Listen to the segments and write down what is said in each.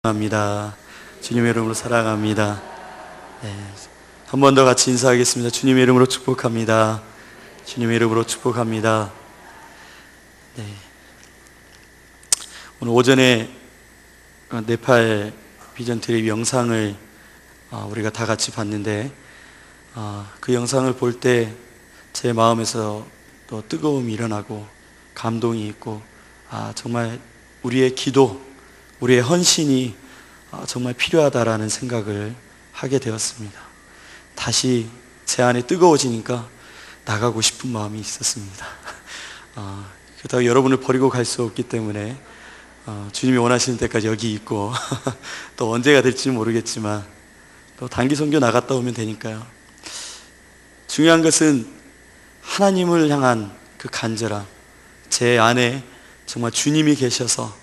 합니다. 주님의 이름으로 사랑합니다. 네, 한 번 더 같이 인사하겠습니다. 주님의 이름으로 축복합니다. 주님의 이름으로 축복합니다. 네, 오늘 오전에 네팔 비전 트립 영상을 우리가 다 같이 봤는데 그 영상을 볼 때 제 마음에서 또 뜨거움이 일어나고 감동이 있고 정말 우리의 기도, 우리의 헌신이 정말 필요하다라는 생각을 하게 되었습니다. 다시 제 안에 뜨거워지니까 나가고 싶은 마음이 있었습니다. 그렇다고 여러분을 버리고 갈 수 없기 때문에 주님이 원하시는 때까지 여기 있고 또 언제가 될지 모르겠지만 또 단기 선교 나갔다 오면 되니까요. 중요한 것은 하나님을 향한 그 간절함, 제 안에 정말 주님이 계셔서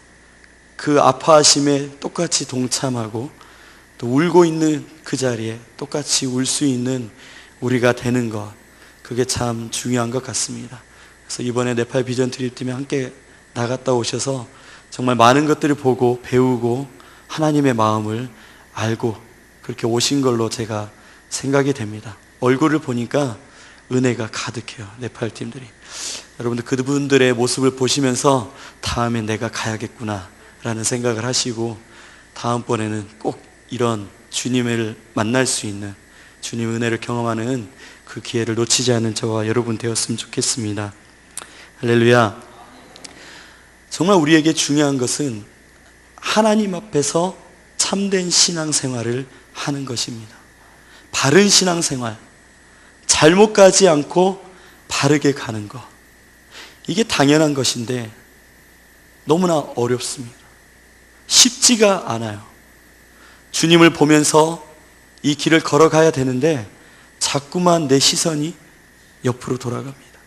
그 아파하심에 똑같이 동참하고 또 울고 있는 그 자리에 똑같이 울 수 있는 우리가 되는 것, 그게 참 중요한 것 같습니다. 그래서 이번에 네팔 비전 트립팀에 함께 나갔다 오셔서 정말 많은 것들을 보고 배우고 하나님의 마음을 알고 그렇게 오신 걸로 제가 생각이 됩니다. 얼굴을 보니까 은혜가 가득해요. 네팔 팀들이. 여러분들 그분들의 모습을 보시면서 다음에 내가 가야겠구나 라는 생각을 하시고 다음번에는 꼭 이런 주님을 만날 수 있는, 주님의 은혜를 경험하는 그 기회를 놓치지 않은 저와 여러분 되었으면 좋겠습니다. 할렐루야. 정말 우리에게 중요한 것은 하나님 앞에서 참된 신앙생활을 하는 것입니다. 바른 신앙생활, 잘못 가지 않고 바르게 가는 것, 이게 당연한 것인데 너무나 어렵습니다. 쉽지가 않아요. 주님을 보면서 이 길을 걸어가야 되는데 자꾸만 내 시선이 옆으로 돌아갑니다.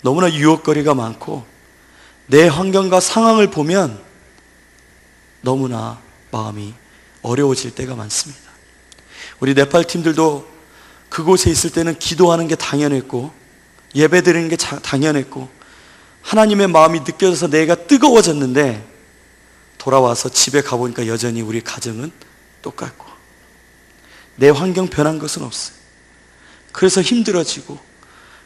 너무나 유혹거리가 많고 내 환경과 상황을 보면 너무나 마음이 어려워질 때가 많습니다. 우리 네팔 팀들도 그곳에 있을 때는 기도하는 게 당연했고 예배드리는 게 당연했고 하나님의 마음이 느껴져서 내가 뜨거워졌는데 돌아와서 집에 가보니까 여전히 우리 가정은 똑같고 내 환경 변한 것은 없어요. 그래서 힘들어지고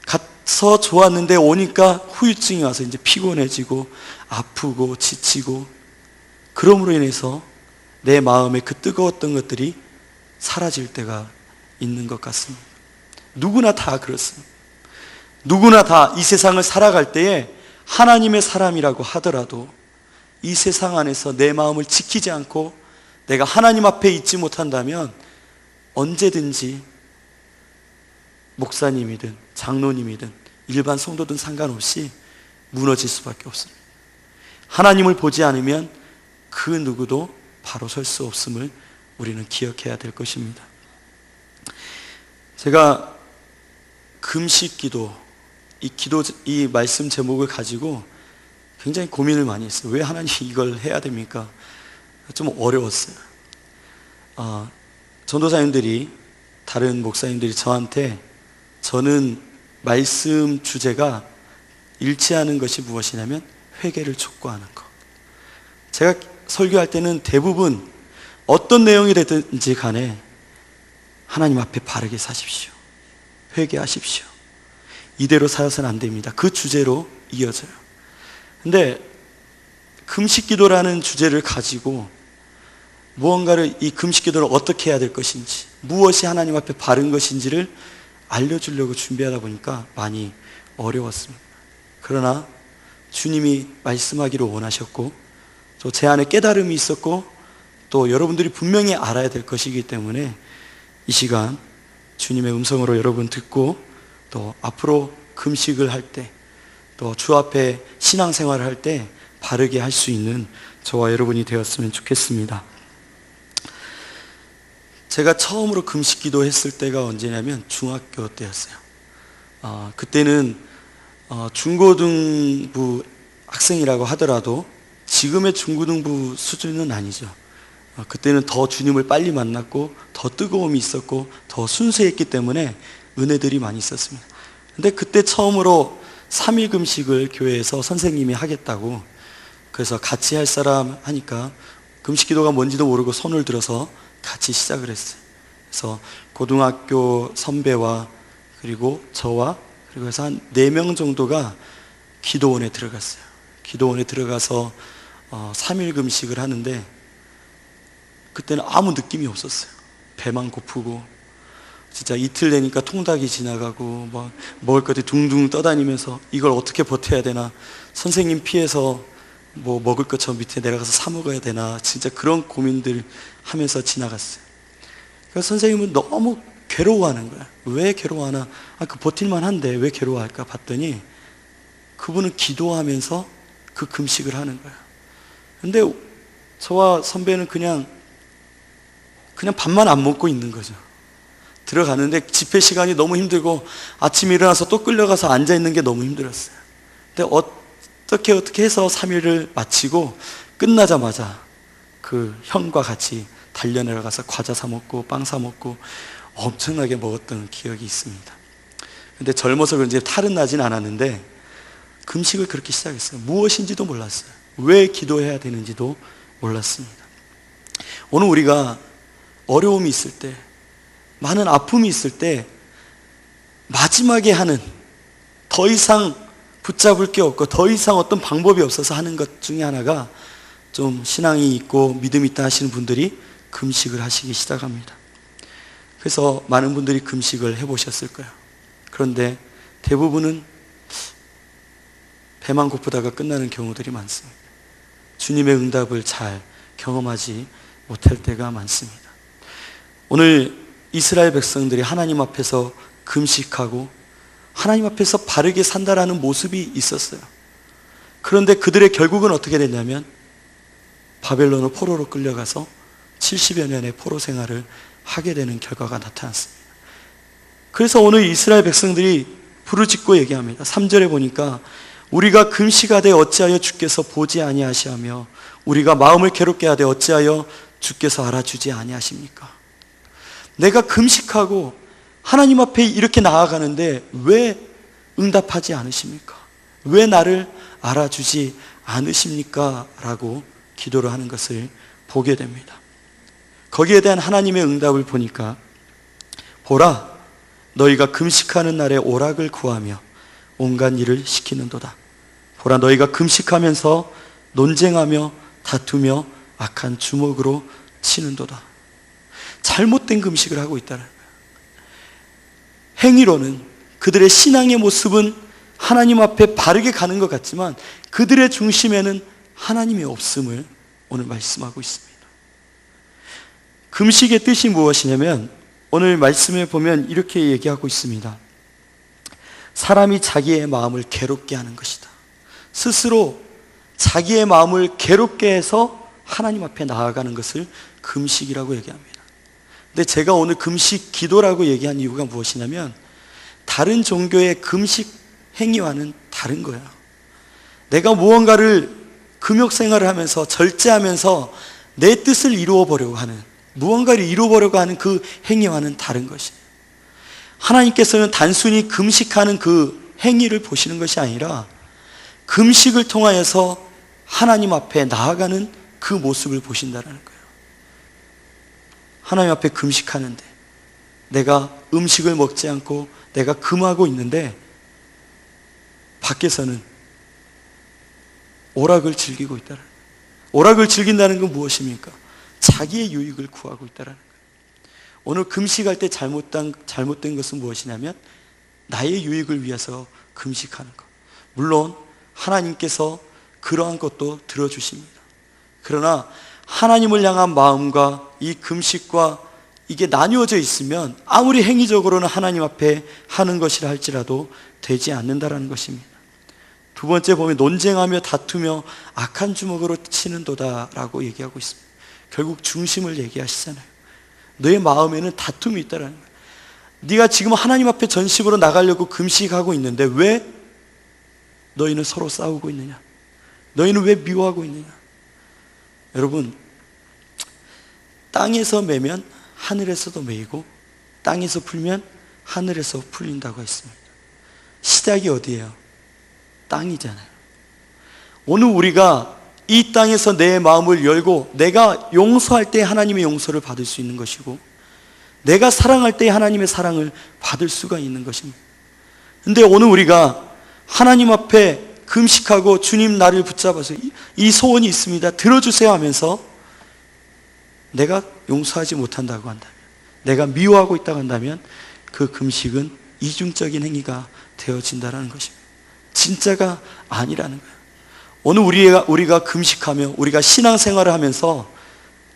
가서 좋았는데 오니까 후유증이 와서 이제 피곤해지고 아프고 지치고 그러므로 인해서 내 마음에 그 뜨거웠던 것들이 사라질 때가 있는 것 같습니다. 누구나 다 그렇습니다. 누구나 다 이 세상을 살아갈 때에 하나님의 사람이라고 하더라도 이 세상 안에서 내 마음을 지키지 않고 내가 하나님 앞에 있지 못한다면 언제든지 목사님이든 장로님이든 일반 성도든 상관없이 무너질 수밖에 없습니다. 하나님을 보지 않으면 그 누구도 바로 설 수 없음을 우리는 기억해야 될 것입니다. 제가 금식기도, 이 말씀 제목을 가지고 굉장히 고민을 많이 했어요. 왜 하나님 이걸 해야 됩니까? 좀 어려웠어요. 전도사님들이, 다른 목사님들이 저한테, 저는 말씀 주제가 일치하는 것이 무엇이냐면 회개를 촉구하는 것. 제가 설교할 때는 대부분 어떤 내용이 되든지 간에 하나님 앞에 바르게 사십시오. 회개하십시오. 이대로 살아서는 안 됩니다. 그 주제로 이어져요. 근데 금식기도라는 주제를 가지고 무언가를, 이 금식기도를 어떻게 해야 될 것인지, 무엇이 하나님 앞에 바른 것인지를 알려주려고 준비하다 보니까 많이 어려웠습니다. 그러나 주님이 말씀하기를 원하셨고 또 제 안에 깨달음이 있었고 또 여러분들이 분명히 알아야 될 것이기 때문에 이 시간 주님의 음성으로 여러분 듣고 또 앞으로 금식을 할 때 또 주 앞에 신앙생활을 할 때 바르게 할 수 있는 저와 여러분이 되었으면 좋겠습니다. 제가 처음으로 금식기도 했을 때가 언제냐면 중학교 때였어요. 그때는 중고등부 학생이라고 하더라도 지금의 중고등부 수준은 아니죠. 그때는 더 주님을 빨리 만났고 더 뜨거움이 있었고 더 순수했기 때문에 은혜들이 많이 있었습니다. 근데 그때 처음으로 3일 금식을 교회에서 선생님이 하겠다고, 그래서 같이 할 사람 하니까 금식 기도가 뭔지도 모르고 손을 들어서 같이 시작을 했어요. 그래서 고등학교 선배와 그리고 저와 그리고 해서 한 4명 정도가 기도원에 들어갔어요. 기도원에 들어가서 3일 금식을 하는데 그때는 아무 느낌이 없었어요. 배만 고프고 진짜 이틀 되니까 통닭이 지나가고 막 먹을 것들이 둥둥 떠다니면서 이걸 어떻게 버텨야 되나, 선생님 피해서 뭐 먹을 것 저 밑에 내려가서 사 먹어야 되나, 진짜 그런 고민들 하면서 지나갔어요. 그래서 선생님은 너무 괴로워하는 거야. 왜 괴로워하나? 그 버틸만 한데 왜 괴로워할까 봤더니 그분은 기도하면서 그 금식을 하는 거야. 근데 저와 선배는 그냥 밥만 안 먹고 있는 거죠. 들어가는데 집회 시간이 너무 힘들고 아침에 일어나서 또 끌려가서 앉아있는 게 너무 힘들었어요. 근데 어떻게 해서 3일을 마치고 끝나자마자 그 형과 같이 달려내려가서 과자 사 먹고 빵 사 먹고 엄청나게 먹었던 기억이 있습니다. 근데 젊어서 그런지 탈은 나진 않았는데 금식을 그렇게 시작했어요. 무엇인지도 몰랐어요. 왜 기도해야 되는지도 몰랐습니다. 오늘 우리가 어려움이 있을 때, 많은 아픔이 있을 때 마지막에 하는, 더 이상 붙잡을 게 없고 더 이상 어떤 방법이 없어서 하는 것 중에 하나가, 좀 신앙이 있고 믿음이 있다 하시는 분들이 금식을 하시기 시작합니다. 그래서 많은 분들이 금식을 해보셨을 거예요. 그런데 대부분은 배만 고프다가 끝나는 경우들이 많습니다. 주님의 응답을 잘 경험하지 못할 때가 많습니다. 오늘 이스라엘 백성들이 하나님 앞에서 금식하고 하나님 앞에서 바르게 산다라는 모습이 있었어요. 그런데 그들의 결국은 어떻게 됐냐면 바벨론으로 포로로 끌려가서 70여 년의 포로 생활을 하게 되는 결과가 나타났습니다. 그래서 오늘 이스라엘 백성들이 부르짖고 얘기합니다. 3절에 보니까 우리가 금식하되 어찌하여 주께서 보지 아니하시하며 우리가 마음을 괴롭게 하되 어찌하여 주께서 알아주지 아니하십니까? 내가 금식하고 하나님 앞에 이렇게 나아가는데 왜 응답하지 않으십니까? 왜 나를 알아주지 않으십니까? 라고 기도를 하는 것을 보게 됩니다. 거기에 대한 하나님의 응답을 보니까 보라, 너희가 금식하는 날에 오락을 구하며 온갖 일을 시키는도다. 보라, 너희가 금식하면서 논쟁하며 다투며 악한 주먹으로 치는도다. 잘못된 금식을 하고 있다는 거예요. 행위로는 그들의 신앙의 모습은 하나님 앞에 바르게 가는 것 같지만 그들의 중심에는 하나님이 없음을 오늘 말씀하고 있습니다. 금식의 뜻이 무엇이냐면 오늘 말씀에 보면 이렇게 얘기하고 있습니다. 사람이 자기의 마음을 괴롭게 하는 것이다. 스스로 자기의 마음을 괴롭게 해서 하나님 앞에 나아가는 것을 금식이라고 얘기합니다. 근데 제가 오늘 금식 기도라고 얘기한 이유가 무엇이냐면 다른 종교의 금식 행위와는 다른 거예요. 내가 무언가를 금욕 생활을 하면서 절제하면서 내 뜻을 이루어 보려고 하는, 무언가를 이루어 보려고 하는 그 행위와는 다른 것이에요. 하나님께서는 단순히 금식하는 그 행위를 보시는 것이 아니라 금식을 통하여서 하나님 앞에 나아가는 그 모습을 보신다는 거예요. 하나님 앞에 금식하는데 내가 음식을 먹지 않고 내가 금하고 있는데 밖에서는 오락을 즐기고 있다는 거예요. 오락을 즐긴다는 건 무엇입니까? 자기의 유익을 구하고 있다는 거예요. 오늘 금식할 때 잘못된 것은 무엇이냐면 나의 유익을 위해서 금식하는 것. 물론 하나님께서 그러한 것도 들어주십니다. 그러나 하나님을 향한 마음과 이 금식과 이게 나뉘어져 있으면 아무리 행위적으로는 하나님 앞에 하는 것이라 할지라도 되지 않는다라는 것입니다. 두 번째 보면 논쟁하며 다투며 악한 주먹으로 치는도다 라고 얘기하고 있습니다. 결국 중심을 얘기하시잖아요. 너의 마음에는 다툼이 있다라는 거예요. 네가 지금 하나님 앞에 전심으로 나가려고 금식하고 있는데 왜 너희는 서로 싸우고 있느냐? 너희는 왜 미워하고 있느냐? 여러분, 땅에서 매면 하늘에서도 매이고 땅에서 풀면 하늘에서 풀린다고 했습니다. 시작이 어디예요? 땅이잖아요. 오늘 우리가 이 땅에서 내 마음을 열고 내가 용서할 때 하나님의 용서를 받을 수 있는 것이고, 내가 사랑할 때 하나님의 사랑을 받을 수가 있는 것입니다. 근데 오늘 우리가 하나님 앞에 금식하고 주님 나를 붙잡아서 이 소원이 있습니다, 들어주세요 하면서 내가 용서하지 못한다고 한다면, 내가 미워하고 있다고 한다면 그 금식은 이중적인 행위가 되어진다는 것입니다. 진짜가 아니라는 거예요. 오늘 우리가 금식하며 우리가 신앙생활을 하면서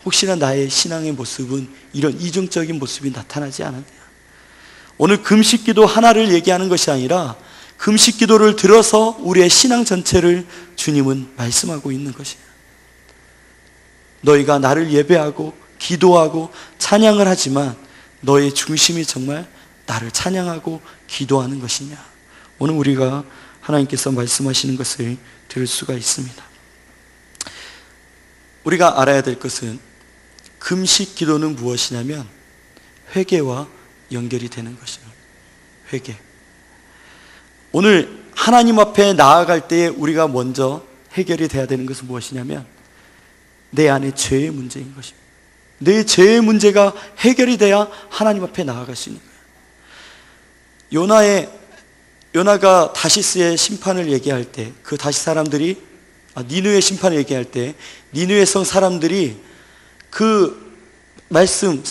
혹시나 나의 신앙의 모습은 이런 이중적인 모습이 나타나지 않았냐. 오늘 금식기도 하나를 얘기하는 것이 아니라 금식기도를 들어서 우리의 신앙 전체를 주님은 말씀하고 있는 것이에요. 너희가 나를 예배하고 기도하고 찬양을 하지만 너의 중심이 정말 나를 찬양하고 기도하는 것이냐. 오늘 우리가 하나님께서 말씀하시는 것을 들을 수가 있습니다. 우리가 알아야 될 것은 금식 기도는 무엇이냐면 회개와 연결이 되는 것입니다. 회개. 오늘 하나님 앞에 나아갈 때에 우리가 먼저 해결이 돼야 되는 것은 무엇이냐면 내 안에 죄의 문제인 것입니다. 내 죄의 문제가 해결이 돼야 하나님 앞에 나아갈 수 있는 거예요. 요나가 다시스의 심판을 얘기할 때, 그 다시 사람들이 니느웨 심판을 얘기할 때 니느웨 성 사람들이 그 말씀을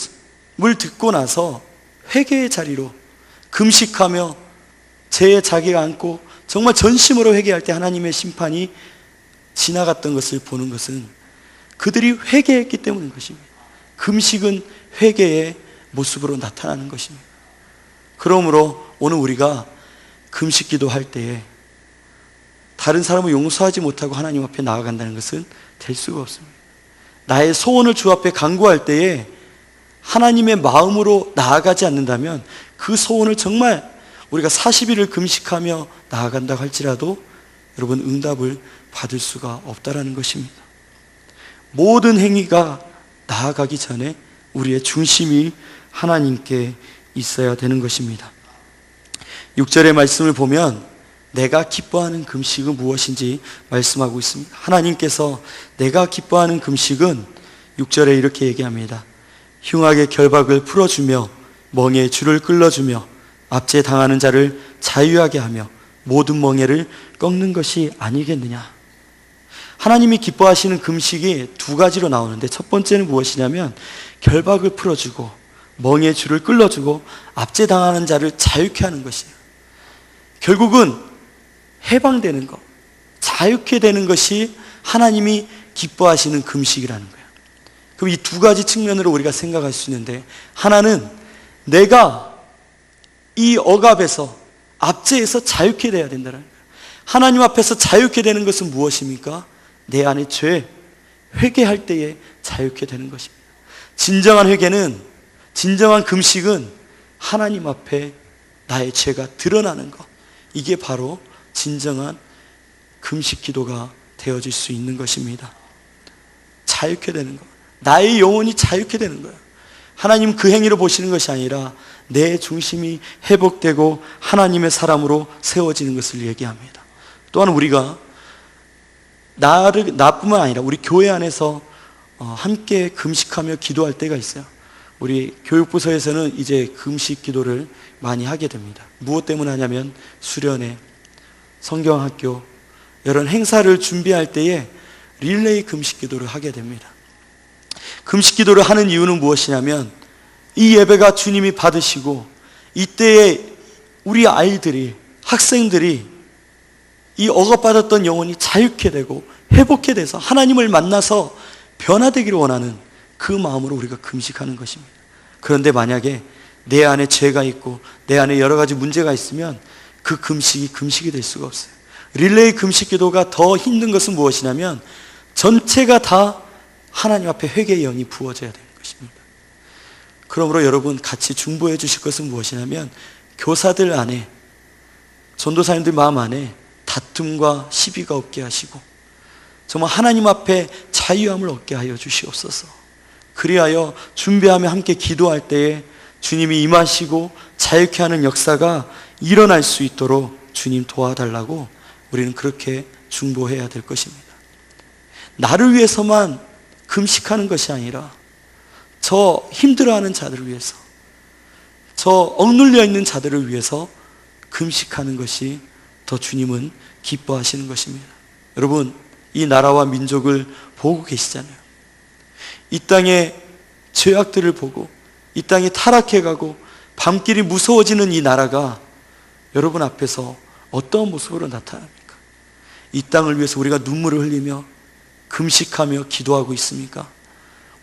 듣고 나서 회개의 자리로 금식하며 죄에 자기가 안고 정말 전심으로 회개할 때 하나님의 심판이 지나갔던 것을 보는 것은 그들이 회개했기 때문인 것입니다. 금식은 회개의 모습으로 나타나는 것입니다. 그러므로 오늘 우리가 금식 기도할 때에 다른 사람을 용서하지 못하고 하나님 앞에 나아간다는 것은 될 수가 없습니다. 나의 소원을 주 앞에 간구할 때에 하나님의 마음으로 나아가지 않는다면 그 소원을 정말 우리가 40일을 금식하며 나아간다고 할지라도 여러분 응답을 받을 수가 없다라는 것입니다. 모든 행위가 나아가기 전에 우리의 중심이 하나님께 있어야 되는 것입니다. 6절의 말씀을 보면 내가 기뻐하는 금식은 무엇인지 말씀하고 있습니다. 하나님께서 내가 기뻐하는 금식은 6절에 이렇게 얘기합니다. 흉악의 결박을 풀어주며 멍에의 줄을 끌어주며 압제 당하는 자를 자유하게 하며 모든 멍에를 꺾는 것이 아니겠느냐. 하나님이 기뻐하시는 금식이 두 가지로 나오는데 첫 번째는 무엇이냐면 결박을 풀어주고 멍에의 줄을 끌어주고 압제 당하는 자를 자유케 하는 것이에요. 결국은 해방되는 것, 자유케 되는 것이 하나님이 기뻐하시는 금식이라는 거예요. 그럼 이 두 가지 측면으로 우리가 생각할 수 있는데, 하나는 내가 이 억압에서 압제에서 자유케 돼야 된다는 거예요. 하나님 앞에서 자유케 되는 것은 무엇입니까? 내 안의 죄, 회개할 때에 자유케 되는 것입니다. 진정한 회개는, 진정한 금식은 하나님 앞에 나의 죄가 드러나는 것, 이게 바로 진정한 금식 기도가 되어질 수 있는 것입니다. 자유케 되는 것, 나의 영혼이 자유케 되는 거예요. 하나님 그 행위로 보시는 것이 아니라 내 중심이 회복되고 하나님의 사람으로 세워지는 것을 얘기합니다. 또한 우리가 나뿐만 아니라 우리 교회 안에서 함께 금식하며 기도할 때가 있어요. 우리 교육부서에서는 이제 금식 기도를 많이 하게 됩니다. 무엇 때문에 하냐면 수련회, 성경학교, 이런 행사를 준비할 때에 릴레이 금식 기도를 하게 됩니다. 금식 기도를 하는 이유는 무엇이냐면 이 예배가 주님이 받으시고 이때에 우리 아이들이, 학생들이 이 억압받았던 영혼이 자유케 되고 회복케 돼서 하나님을 만나서 변화되기를 원하는 그 마음으로 우리가 금식하는 것입니다. 그런데 만약에 내 안에 죄가 있고 내 안에 여러 가지 문제가 있으면 그 금식이 될 수가 없어요. 릴레이 금식 기도가 더 힘든 것은 무엇이냐면 전체가 다 하나님 앞에 회개의 영이 부어져야 되는 것입니다. 그러므로 여러분 같이 중보해 주실 것은 무엇이냐면 교사들 안에, 전도사님들 마음 안에 다툼과 시비가 없게 하시고 정말 하나님 앞에 자유함을 얻게 하여 주시옵소서. 그리하여 준비하며 함께 기도할 때에 주님이 임하시고 자유케 하는 역사가 일어날 수 있도록 주님 도와달라고 우리는 그렇게 중보해야 될 것입니다. 나를 위해서만 금식하는 것이 아니라 저 힘들어하는 자들을 위해서, 저 억눌려 있는 자들을 위해서 금식하는 것이 더 주님은 기뻐하시는 것입니다. 여러분, 이 나라와 민족을 보고 계시잖아요. 이 땅의 죄악들을 보고 이 땅이 타락해가고 밤길이 무서워지는 이 나라가 여러분 앞에서 어떤 모습으로 나타납니까? 이 땅을 위해서 우리가 눈물을 흘리며 금식하며 기도하고 있습니까?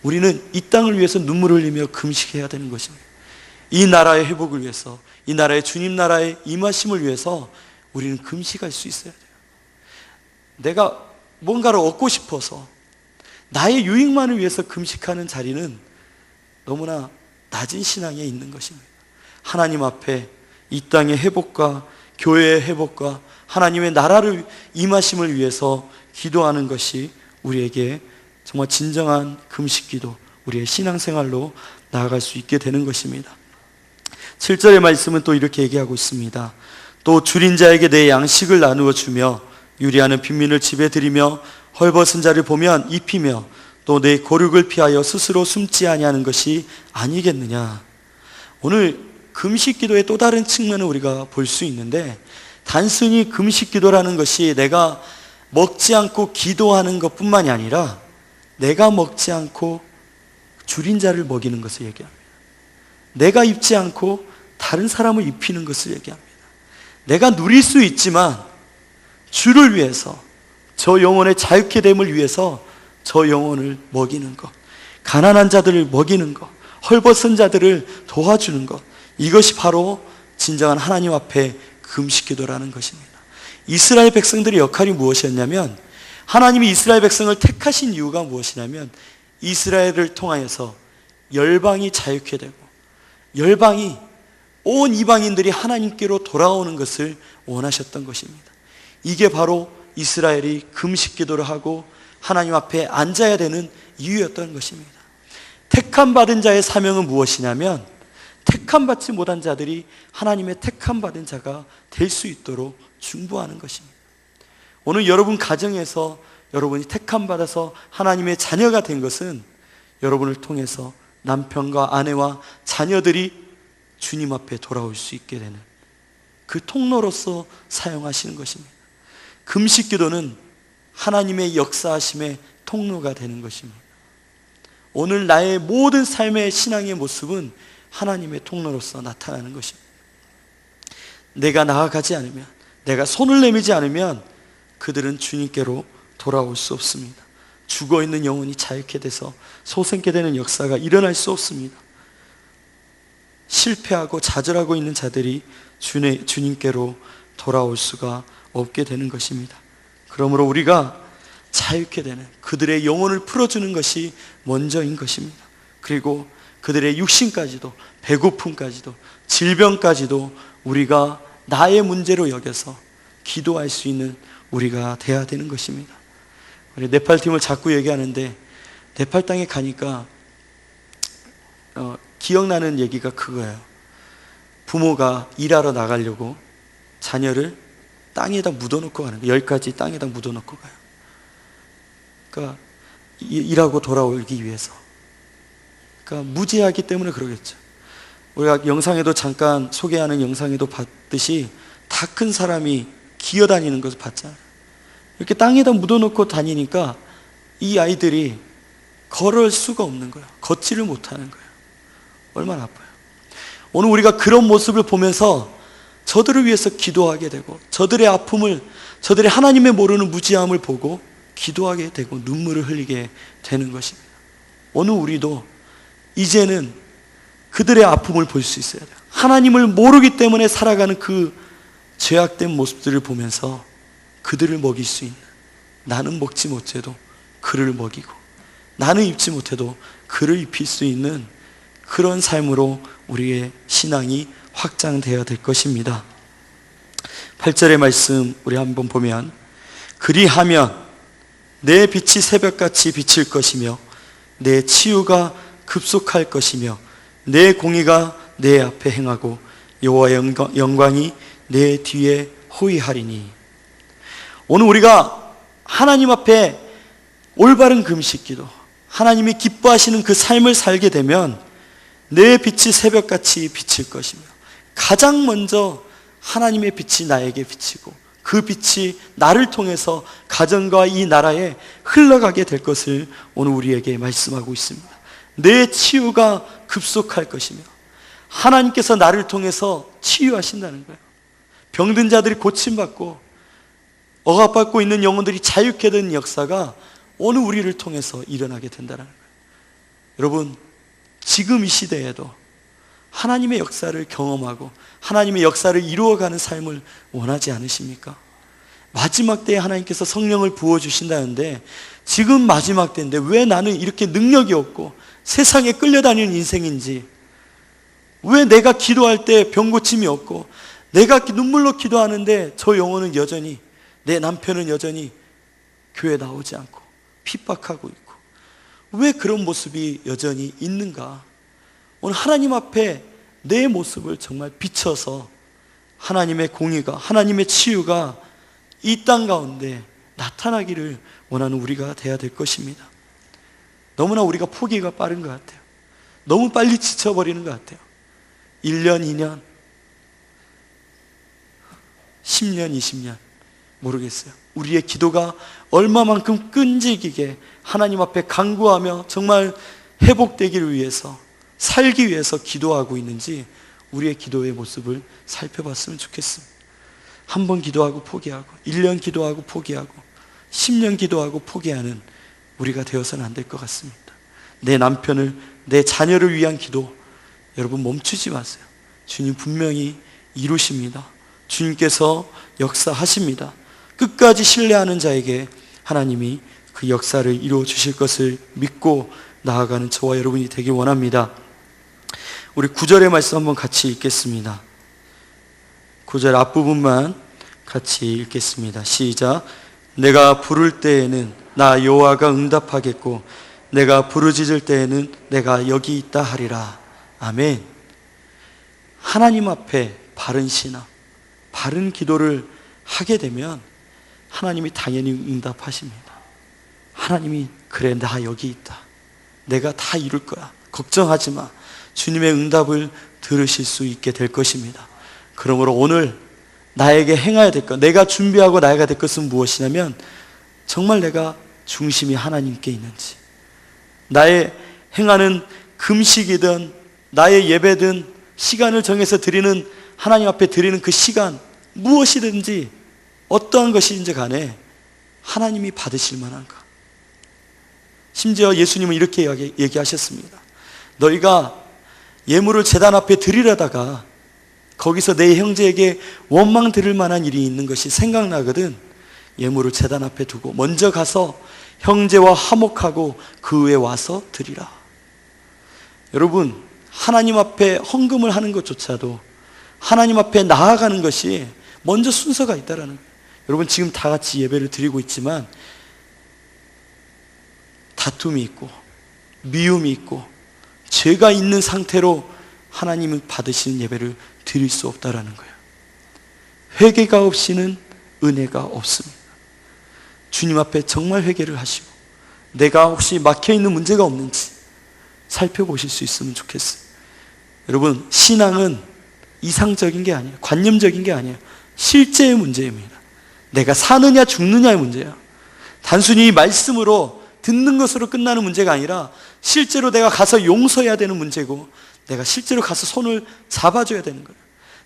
우리는 이 땅을 위해서 눈물을 흘리며 금식해야 되는 것입니다. 이 나라의 회복을 위해서, 이 나라의 주님 나라의 임하심을 위해서 우리는 금식할 수 있어야 돼요. 내가 뭔가를 얻고 싶어서 나의 유익만을 위해서 금식하는 자리는 너무나 낮은 신앙에 있는 것입니다. 하나님 앞에 이 땅의 회복과 교회의 회복과 하나님의 나라를 임하심을 위해서 기도하는 것이 우리에게 정말 진정한 금식기도, 우리의 신앙생활로 나아갈 수 있게 되는 것입니다. 7절의 말씀은 또 이렇게 얘기하고 있습니다. 또 줄인 자에게 내 양식을 나누어 주며 유리하는 빈민을 집에 들이며 헐벗은 자를 보면 입히며 또 내 고륙을 피하여 스스로 숨지 아니하는 것이 아니겠느냐. 오늘 금식기도의 또 다른 측면을 우리가 볼 수 있는데, 단순히 금식기도라는 것이 내가 먹지 않고 기도하는 것뿐만이 아니라 내가 먹지 않고 줄인 자를 먹이는 것을 얘기합니다. 내가 입지 않고 다른 사람을 입히는 것을 얘기합니다. 내가 누릴 수 있지만 주를 위해서, 저 영혼의 자유케 됨을 위해서 저 영혼을 먹이는 것, 가난한 자들을 먹이는 것, 헐벗은 자들을 도와주는 것, 이것이 바로 진정한 하나님 앞에 금식기도라는 것입니다. 이스라엘 백성들의 역할이 무엇이었냐면, 하나님이 이스라엘 백성을 택하신 이유가 무엇이냐면, 이스라엘을 통하여서 열방이 자유케 되고 열방이, 온 이방인들이 하나님께로 돌아오는 것을 원하셨던 것입니다. 이게 바로 이스라엘이 금식기도를 하고 하나님 앞에 앉아야 되는 이유였던 것입니다. 택함받은 자의 사명은 무엇이냐면, 택함받지 못한 자들이 하나님의 택함받은 자가 될 수 있도록 중보하는 것입니다. 오늘 여러분 가정에서 여러분이 택함받아서 하나님의 자녀가 된 것은 여러분을 통해서 남편과 아내와 자녀들이 주님 앞에 돌아올 수 있게 되는 그 통로로서 사용하시는 것입니다. 금식기도는 하나님의 역사하심의 통로가 되는 것입니다. 오늘 나의 모든 삶의 신앙의 모습은 하나님의 통로로서 나타나는 것입니다. 내가 나아가지 않으면, 내가 손을 내밀지 않으면 그들은 주님께로 돌아올 수 없습니다. 죽어있는 영혼이 자유케 돼서 소생케 되는 역사가 일어날 수 없습니다. 실패하고 좌절하고 있는 자들이 주님께로 돌아올 수가 없게 되는 것입니다. 그러므로 우리가 자유케 되는, 그들의 영혼을 풀어주는 것이 먼저인 것입니다. 그리고 그들의 육신까지도, 배고픔까지도, 질병까지도 우리가 나의 문제로 여겨서 기도할 수 있는 우리가 돼야 되는 것입니다. 우리 네팔팀을 자꾸 얘기하는데, 네팔 땅에 가니까 기억나는 얘기가 그거예요. 부모가 일하러 나가려고 자녀를 땅에다 묻어놓고 가는 거예요. 10가지 땅에다 묻어놓고 가요. 그러니까 일하고 돌아오기 위해서. 그러니까 무지하기 때문에 그러겠죠. 우리가 영상에도 잠깐 소개하는 영상에도 봤듯이 다 큰 사람이 기어다니는 것을 봤잖아요. 이렇게 땅에다 묻어놓고 다니니까 이 아이들이 걸을 수가 없는 거예요. 걷지를 못하는 거예요. 얼마나 아파요. 오늘 우리가 그런 모습을 보면서 저들을 위해서 기도하게 되고, 저들의 아픔을, 저들의 하나님의 모르는 무지함을 보고 기도하게 되고 눈물을 흘리게 되는 것입니다. 오늘 우리도 이제는 그들의 아픔을 볼 수 있어야 돼요. 하나님을 모르기 때문에 살아가는 그 죄악된 모습들을 보면서 그들을 먹일 수 있는, 나는 먹지 못해도 그를 먹이고 나는 입지 못해도 그를 입힐 수 있는 그런 삶으로 우리의 신앙이 확장되어야 될 것입니다. 8절의 말씀 우리 한번 보면, 그리하면 내 빛이 새벽같이 비칠 것이며 내 치유가 급속할 것이며 내 공의가 내 앞에 행하고 여호와의 영광이 내 뒤에 호위하리니. 오늘 우리가 하나님 앞에 올바른 금식기도, 하나님이 기뻐하시는 그 삶을 살게 되면 내 빛이 새벽같이 비칠 것이며, 가장 먼저 하나님의 빛이 나에게 비치고 그 빛이 나를 통해서 가정과 이 나라에 흘러가게 될 것을 오늘 우리에게 말씀하고 있습니다. 내 치유가 급속할 것이며 하나님께서 나를 통해서 치유하신다는 거예요. 병든 자들이 고침받고 억압받고 있는 영혼들이 자유케 되는 역사가 오늘 우리를 통해서 일어나게 된다는 거예요. 여러분, 지금 이 시대에도 하나님의 역사를 경험하고 하나님의 역사를 이루어가는 삶을 원하지 않으십니까? 마지막 때에 하나님께서 성령을 부어주신다는데, 지금 마지막 때인데 왜 나는 이렇게 능력이 없고 세상에 끌려다니는 인생인지, 왜 내가 기도할 때 병고침이 없고 내가 눈물로 기도하는데 저 영혼은 여전히, 내 남편은 여전히 교회 나오지 않고 핍박하고 있고, 왜 그런 모습이 여전히 있는가? 오늘 하나님 앞에 내 모습을 정말 비춰서 하나님의 공의가, 하나님의 치유가 이 땅 가운데 나타나기를 원하는 우리가 돼야 될 것입니다. 너무나 우리가 포기가 빠른 것 같아요. 너무 빨리 지쳐버리는 것 같아요. 1년, 2년, 10년, 20년 모르겠어요. 우리의 기도가 얼마만큼 끈질기게 하나님 앞에 간구하며 정말 회복되기를 위해서, 살기 위해서 기도하고 있는지 우리의 기도의 모습을 살펴봤으면 좋겠습니다. 한 번 기도하고 포기하고, 1년 기도하고 포기하고, 10년 기도하고 포기하는 우리가 되어서는 안 될 것 같습니다. 내 남편을, 내 자녀를 위한 기도, 여러분 멈추지 마세요. 주님 분명히 이루십니다. 주님께서 역사하십니다. 끝까지 신뢰하는 자에게 하나님이 그 역사를 이루어 주실 것을 믿고 나아가는 저와 여러분이 되길 원합니다. 우리 9절의 말씀 한번 같이 읽겠습니다. 9절 앞부분만 같이 읽겠습니다. 시작. 내가 부를 때에는 나 여호와가 응답하겠고 내가 부르짖을 때에는 내가 여기 있다 하리라. 아멘. 하나님 앞에 바른 신앙, 바른 기도를 하게 되면 하나님이 당연히 응답하십니다. 하나님이 그래, 나 여기 있다, 내가 다 이룰 거야, 걱정하지 마, 주님의 응답을 들으실 수 있게 될 것입니다. 그러므로 오늘 나에게 행해야 될 것, 내가 준비하고 나아가야 될 것은 무엇이냐면, 정말 내가 중심이 하나님께 있는지, 나의 행하는 금식이든 나의 예배든 시간을 정해서 드리는, 하나님 앞에 드리는 그 시간, 무엇이든지 어떠한 것인지 간에 하나님이 받으실 만한가. 심지어 예수님은 이렇게 얘기하셨습니다. 너희가 예물을 제단 앞에 드리려다가 거기서 내 형제에게 원망 들을 만한 일이 있는 것이 생각나거든 예물을 제단 앞에 두고 먼저 가서 형제와 화목하고 그 후에 와서 드리라. 여러분, 하나님 앞에 헌금을 하는 것조차도, 하나님 앞에 나아가는 것이 먼저 순서가 있다라는 거예요. 여러분, 지금 다 같이 예배를 드리고 있지만 다툼이 있고 미움이 있고 죄가 있는 상태로 하나님은 받으시는 예배를 드릴 수 없다라는 거예요. 회개가 없이는 은혜가 없습니다. 주님 앞에 정말 회개를 하시고 내가 혹시 막혀있는 문제가 없는지 살펴보실 수 있으면 좋겠어요. 여러분, 신앙은 이상적인 게 아니에요. 관념적인 게 아니에요. 실제의 문제입니다. 내가 사느냐 죽느냐의 문제야. 단순히 말씀으로 듣는 것으로 끝나는 문제가 아니라 실제로 내가 가서 용서해야 되는 문제고, 내가 실제로 가서 손을 잡아줘야 되는 거예요.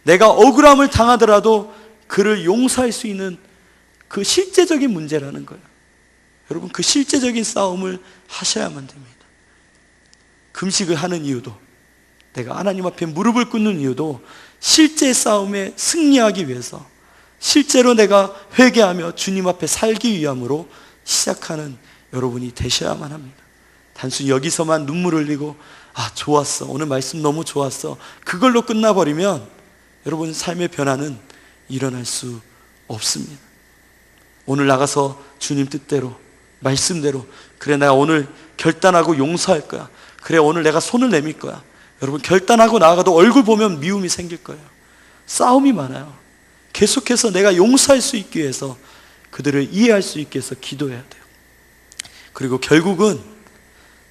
내가 억울함을 당하더라도 그를 용서할 수 있는 그 실제적인 문제라는 거예요. 여러분, 그 실제적인 싸움을 하셔야만 됩니다. 금식을 하는 이유도, 내가 하나님 앞에 무릎을 꿇는 이유도 실제 싸움에 승리하기 위해서, 실제로 내가 회개하며 주님 앞에 살기 위함으로 시작하는 여러분이 되셔야만 합니다. 단순히 여기서만 눈물 흘리고 좋았어, 오늘 말씀 너무 좋았어, 그걸로 끝나버리면 여러분 삶의 변화는 일어날 수 없습니다. 오늘 나가서 주님 뜻대로, 말씀대로, 그래 내가 오늘 결단하고 용서할 거야, 그래 오늘 내가 손을 내밀 거야. 여러분, 결단하고 나아가도 얼굴 보면 미움이 생길 거예요. 싸움이 많아요. 계속해서 내가 용서할 수 있기 위해서, 그들을 이해할 수 있게 해서 기도해야 돼요. 그리고 결국은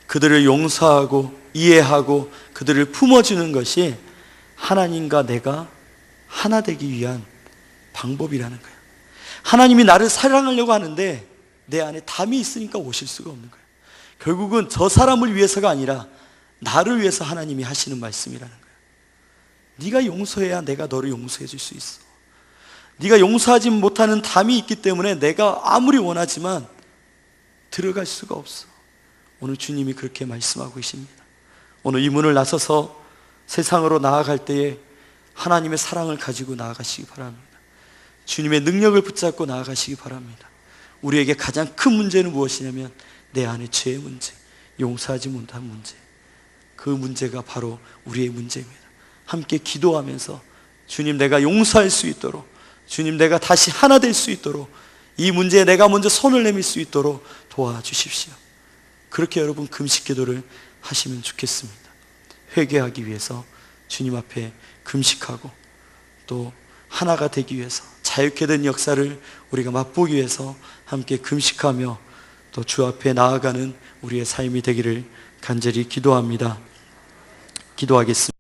그들을 용서하고 이해하고 그들을 품어주는 것이 하나님과 내가 하나 되기 위한 방법이라는 거예요. 하나님이 나를 사랑하려고 하는데 내 안에 담이 있으니까 오실 수가 없는 거예요. 결국은 저 사람을 위해서가 아니라 나를 위해서 하나님이 하시는 말씀이라는 거예요. 네가 용서해야 내가 너를 용서해 줄 수 있어. 네가 용서하지 못하는 담이 있기 때문에 내가 아무리 원하지만 들어갈 수가 없어. 오늘 주님이 그렇게 말씀하고 계십니다. 오늘 이 문을 나서서 세상으로 나아갈 때에 하나님의 사랑을 가지고 나아가시기 바랍니다. 주님의 능력을 붙잡고 나아가시기 바랍니다. 우리에게 가장 큰 문제는 무엇이냐면 내 안에 죄의 문제, 용서하지 못한 문제. 그 문제가 바로 우리의 문제입니다. 함께 기도하면서 주님, 내가 용서할 수 있도록, 주님, 내가 다시 하나 될 수 있도록, 이 문제에 내가 먼저 손을 내밀 수 있도록 도와주십시오. 그렇게 여러분 금식 기도를 하시면 좋겠습니다. 회개하기 위해서 주님 앞에 금식하고 또 하나가 되기 위해서 자유케 된 역사를 우리가 맛보기 위해서 함께 금식하며 또 주 앞에 나아가는 우리의 삶이 되기를 간절히 기도합니다. 기도하겠습니다.